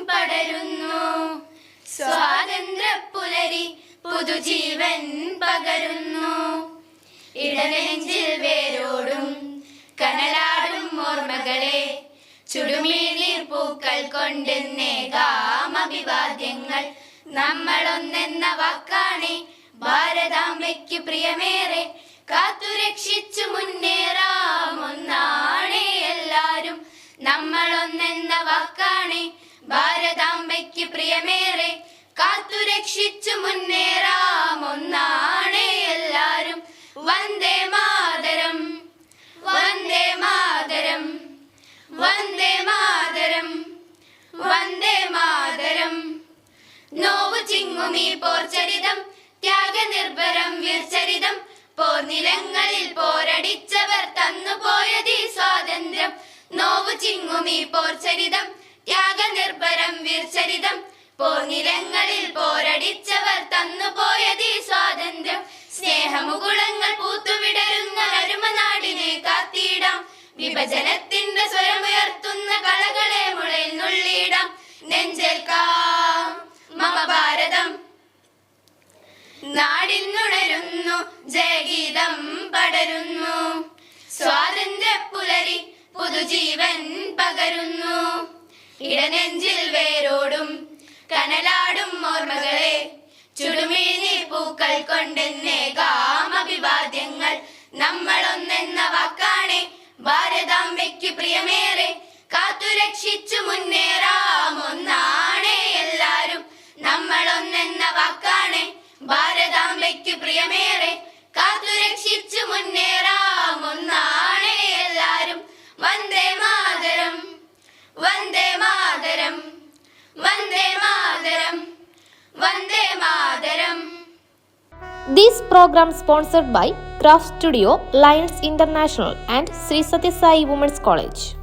പടരുന്നു. സ്വാതന്ത്ര്യപ്പുലരി പുതുജീവൻ പകരുന്നു. ഇടനെഞ്ചിൽ വേരോടും കനലാടും ഓർമ്മകളെ ചുടുമീനീർ പൂക്കൾ കൊണ്ടെന്നേകാം അഭിവാദ്യങ്ങൾ. നമ്മളൊന്നെന്ന വാക്കാണെ ഭാരതാംബയ്ക്ക് പ്രിയമേറെ കാത്തുരക്ഷിച്ചു മുന്നേറാം ഒന്നാണേ എല്ലാരും. നമ്മളൊന്നെന്ന വാക്കാണെ ഭാരതാംബയ്ക്ക് പ്രിയമേറെ കാത്തുരക്ഷിച്ചു മുന്നേറാം ഒന്നാണേ എല്ലാരും. വന്ദേ മാതരം വന്ദേ മാതരം വന്ദേ മാതരം വന്ദേ മാതരം. നോവു ചിങ്ങുമീ പോർചരിതം ത്യാഗനിർഭരം വീർചരിതം. പോർനിലങ്ങളിൽ പോരടിച്ചവർ തന്നുപോയതീ സ്വാതന്ത്ര്യം. നോവു ചിങ്ങുമീ പോർചരിതം ത്യാഗനിർഭരം വീർചരിതം. പോർനിലങ്ങളിൽ പോരടിച്ചവർ തന്നുപോയതീ സ്വാതന്ത്ര്യം. സ്നേഹമുകുളങ്ങൾ പൂത്തുവിടരുന്ന അരുമനാടിനെ കാത്തിടാം. വിഭജനത്തിന്റെ സ്വരമുയർത്തുന്ന കളകളെ മുളയിൽ നുള്ളിടാം. നെഞ്ചേൽക്കാം മമ ഭാരതം. നാടിന്നുണരുന്നു ജയഗീതം പടരുന്നു. സ്വാതന്ത്ര്യപ്പുലരി പുതുജീവൻ പകരുന്നു. ഇടനെഞ്ചിൽ വേരോടും കനലാടും ഓർമ്മകളെ ചുടുമീനീർ പൂക്കൾ കൊണ്ടെന്നേകാം അഭിവാദ്യങ്ങൾ. നമ്മളൊന്നെന്ന വാക്കാണെ ഭാരതാംബയ്ക്ക് പ്രിയമേറെ കാത്തുരക്ഷിച്ചു മുന്നേറാം ഒന്നാണേ എല്ലാരും. നമ്മളൊന്നെന്ന വാക്കാണെ ഭാരതാംബയ്ക്ക് പ്രിയമേറെ കാത്തുരക്ഷിച്ചു മുന്നേറാം ഒന്നാണേ എല്ലാരും. Vande Mataram Vande Mataram Vande Mataram Vande Mataram. This program sponsored by Craft Studio, Lions International and Sri Sathya Sai Women's College.